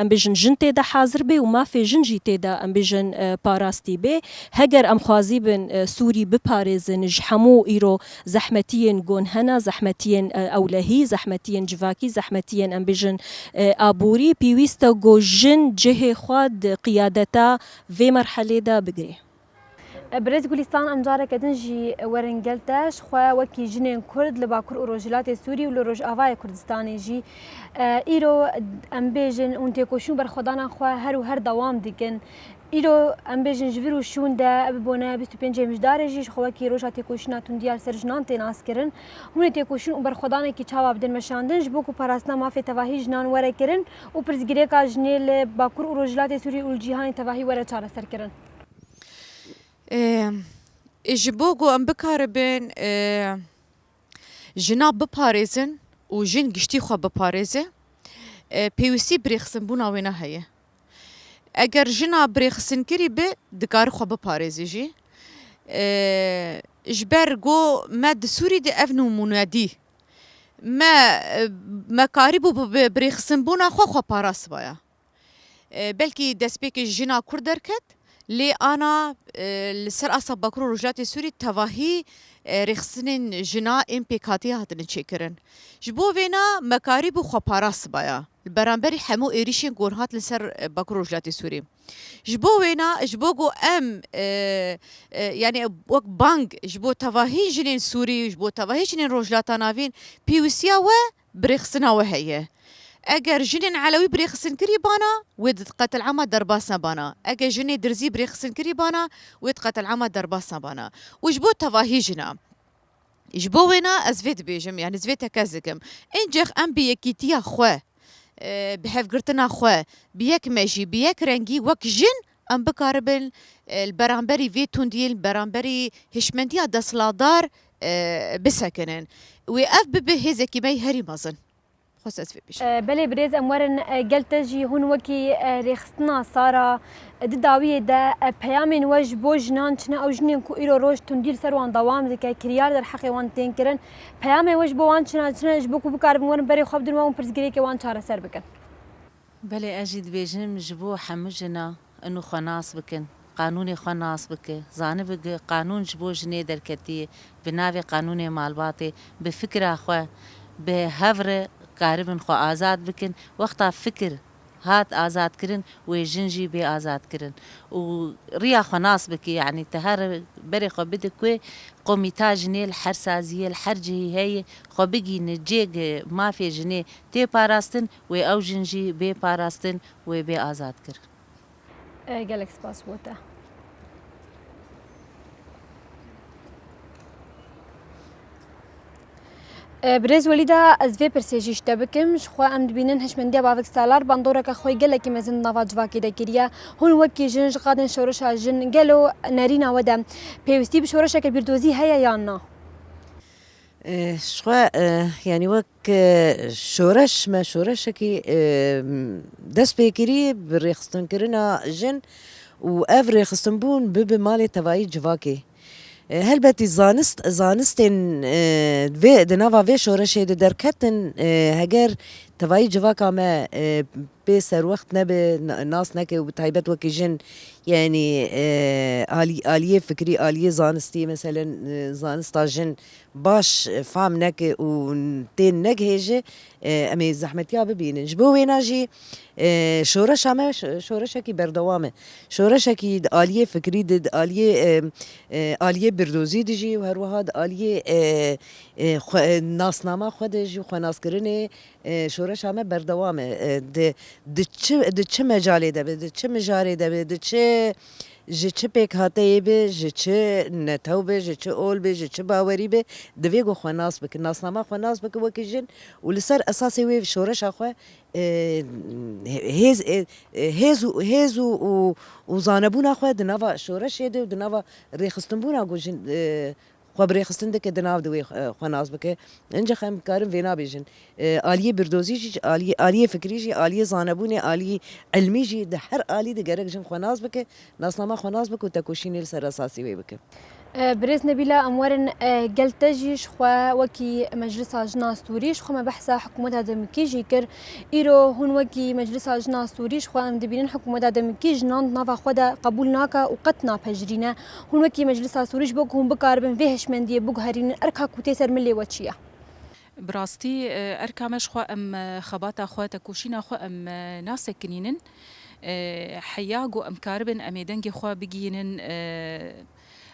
ام بيجن جنتي دا حاضر بي وما في جنجي تيدا ام بيجن باراستي بي هجر ام خوازيبن سوري بباريزن جحمو ايرو زحمتين جون هنا زحمتين اولهي زحمتين جفاكي زحمتين ام بيجن ابوري بيويستا جو جن جهي خواد قيادتا في مرحلة دا بقري برز گولیستان امجاره کدن جی ورنگلتش خو وکی جنین کرد لباکور اوروجلات سوری و لروج آوای کردستانی جی ایرو ام بیجن اون تکوشون بر خدانا خو هر دوام دیگن ایرو ام بیجن جویرو شون ده بونه 25 مجدار جیش خو وکی روجا تکوشنا توندیال سرجنان تناس کرن هون تکوشون بر خدانا کی چاوا بدن مشاندن جبو کو پراسنا مافی تواهی جنان وره کرن و پرزگیره کا جنیل باکور اوروجلات سوری و الجهان تواهی وره چاره سر کرن جبوغو ام بكاربين جنا بباريزن و جن گشتي خو بباريزه بيوسي بريخسن بونا وينا هي اگر جنا بريخسن كري به دكار خو بباريزه جي جبرغو مد سوري دي افنو منادي ما قاربو بريخسن بونا خو باراس بايا بلكي دسبيك جنا كردركت لي انا لسر اصاب باكرو رجلات سوري تواهي رخصنين جنا امبيكاتي هاتن تشيكرن جبو فينا مكارب خو باراس بايا البرامبري حمو ايريشين غورهات لسر باكرو رجلات سوري جبو وينا جبوغو ام يعني وك بانك جبو تواهي جنين سوري جبو تواهي جنين رجلات نافين بيوسيا و برخصنا وهي اگر جنين علوي بريخسن كريبانا ود قتل عما درباسنا بانا اگر جنين درزي بريخسن كريبانا ود قتل عما درباسنا بانا وجبو تواهي جنا جبونا أزفيت بيجم يعني زفيت كازكم إنجخ أم بيكيتيا خوا بحف قرتنا خوا بيك ماشي بيك رنجي وك جن أم بكاربن البرامبري فيتون ديال البرامبري هشمنتيا دسلادار بسكنن وأف ببهزة كيماي هري مازن خوش أزفيت بيجم بله برز امورن گلتجی هون وکی ریخستنا سارا دداویه ده پیامین وج بوجنان چنه او جنین کو ایرو روش تندیر سروان دوام دکه کریار در حقی وان تین کرن پیام وج بوان چنه جبوکو بکار بمورن بری خواب دن وان پرزگری که وان چاره سر بکن بله أجد بيجم جبو حمجنا إنه خناص بكن قانوني خناص بك زانب قانون جبو جني دركتي بناوي قانوني مالباتي بفكرة خو بهفر قاربن خو آزاد بكن وقتا فكر هات آزاد كرن وجنجي بي آزاد كرن وريا خناص بك يعني تهر بري خو بدك كوي قوميتا جني الحرسازية الحرجي هي خو بقي نجيق ما في جني تي باراستن و او جنجي بي باراستن و بي آزاد كرن گلک سپاس بوده برز ولیدا از وی پرسیجیش تبکم شخوا ام دبینن هشمندی باوک سالار باندورا که خوی گله کی مزن نوا جواکی دکریا هون وکی جنج قادن شورش جن گلو نرینا ودا پیوستی بشورش که بیردوزی هيا یا نه شخوا يعني وك شورش ما شورش كي دس بيكري بريخستن كرنا جن وأف ريخستن بون بمالي تواي جواكي هلبتي زانستن في دنافا في شورش دركتن هجر تواي جواكا ما بيسر وقت نبي ناس نكي وبتعيبت وكي جن يعني آلية فكري آلية زانستي مثلا زانستا جن باش فهم نكي وتين نكهجي أمي زحمتيا ببينن جبو ويناجي شورش عمه شورش كي بردوامه شورش كي آلية فكري دد آلية بردوزي دجي وهروها آلية ناسنامه خودجي وخناس كرنه شورش همه بردوامه د چه مجالی ده د چه مجاری ده د چه چه پیک هاته به چه نتو به چه اول به چه باوری به دوی گو خناس بک ناسنامه خناس بک وکی جن ولسر اساسی وی شورش اخو هیز و زانبون اخو د نوا شورش ده د نوا ریخستنبون گو جن خبري خستن دك دناو دوي خناس بك انجا خم كارم فينا بيجن آلية بردوزي آلية فكري جي آلية زانبوني آلية علمي جي ده هر آلية ده جرك جن خناس بك ناسنامه خناس بك وتكوشيني السر اساسي وي بك برز نبيلا امورن قلتجيش خوا وكي مجلس جنا سوريش خو ما بحث حكومه دمكي جيكر ايرو هون وكي مجلس جنا سوريش خو ام دبين حكومه دمكي جنان نافا خدا قبولناكا وقتنا بجرينا هون وكي مجلس سوريش بوكم بكاربن فيهش مندي بوغهرين اركا كوتيسر ملي وتشيا براستي أركامش خو أم خباتا خو تكوشينا خو أم ناسكنينن حياغو أم كاربن أم دنجي خو بجينن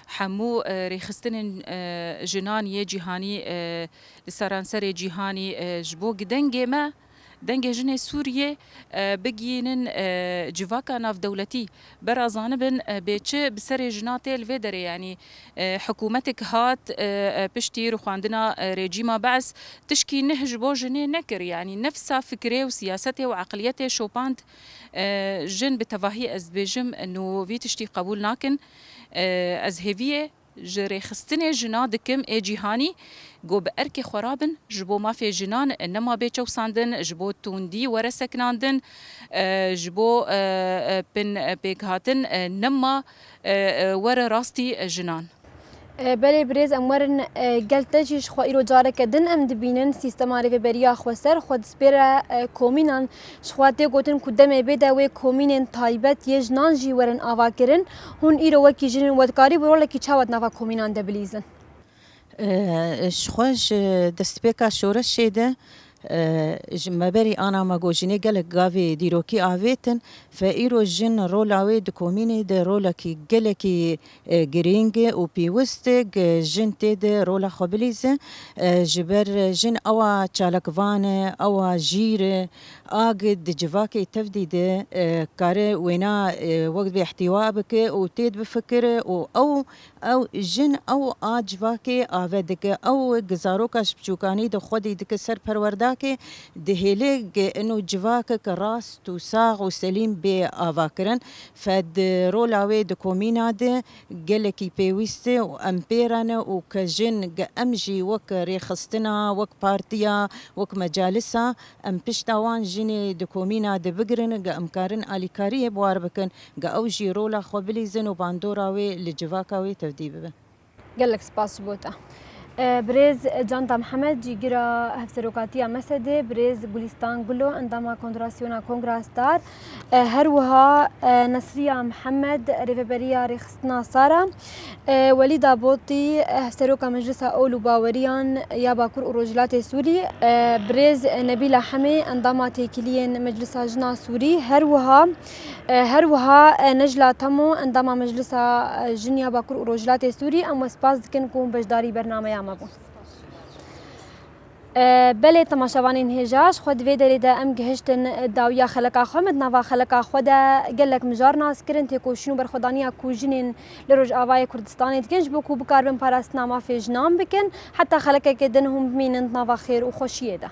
حمو ريخستن جنان جيهاني لسرانسر جيهاني جبو دنجي ما دنجي جنة سوريا بجينن جواكا ناف دولتي برازانبن بيتش بسر جناتي الفيدري يعني حكومتك هات بشتي رخواندنا ريجيما بعث تشكي نهج بو جنة نكر يعني نفسها فكرة وسياسته وعقليته شوباند جن بتفاهي از بيجم انه في تشتي قبول ناكن از هيفيه جري خستني جنا دكم اي جيهاني جو بأركي خرابن جبو ما في جنان انما بيتشو ساندن جبو توندي ورسكناندن جبو بن بيكهاتن نما ور راستي جنان بله برز امورن گلتجیش خو ایرو جاره کدن ام دبینن سیستماری و بریا خو سر خود سپر کومینان شخواته گوتن کدم بده و کومینن تایبت یجنان جیورن آوا کرن هون ایرو وکی جن ودکاری برول کی چاوت نوا کومینان دبلیزن شخوش دستبیکا شورش شده جمبري أنا ما جوجيني قالك قافي ديروكي آفيتن فإيرو جن رولاوي دكوميني ده رولا كي قالكي جرينج وبيوستك جن تيد رولا خبليزة جبر جن أوا تشالك فانة أوا جيرة آقد جواكي تفديدة كاره وينا وقت باحتواء بك وتيد بفكر أو جن أو جواكي آفدك أو جزاروكاش بشوكاني دو خودي دك سر پرورداكي دهيلي إنه جواكك راس وساغ وسليم بآفاكرن فد رولاوي دكومينا ده جلكي بيويستي وأمبيرنا وكجن أمجي وك ريخستنا وك بارتيا وك مجالسا أم بشتاوان جيني دكومينا ده بقرن أمكارن آليكاريه بوار بكن أوجي رولا خوبليزن وباندوراوي لجواكاوي تفديبه قال لك سباس بوتا بريز جانتا محمد جيجرا هفسروكاتيا مسدي بريز جولستان قلو عندما كونتراسيونا كونغراستار هروها نصرية محمد ريفبريا ريخستنا سارة وليدا بوطي هفسروكا مجلس أولو باوريان يا باكور أوروجلات سوري بريز نبيلة حمي عندما تيكلين مجلس جنا سوري هروها نجلة تمو عندما مجلس جنيا باكور أوروجلات سوري أما سباس كنكم بجداري برنامج بله تماشاوانین هجاش خود وی داری دا ام گهشتن داویا خلقا خمد نوا خلقا خدا گلک مجار ناس کرن تکو شنو بر خدانیا کوجنین لروج آوای کردستان تکنج بکو بکار بن پاراست نما فیجنام بکن حتی خلقا که دنهم بمینند نوا خیر و خوشیه ده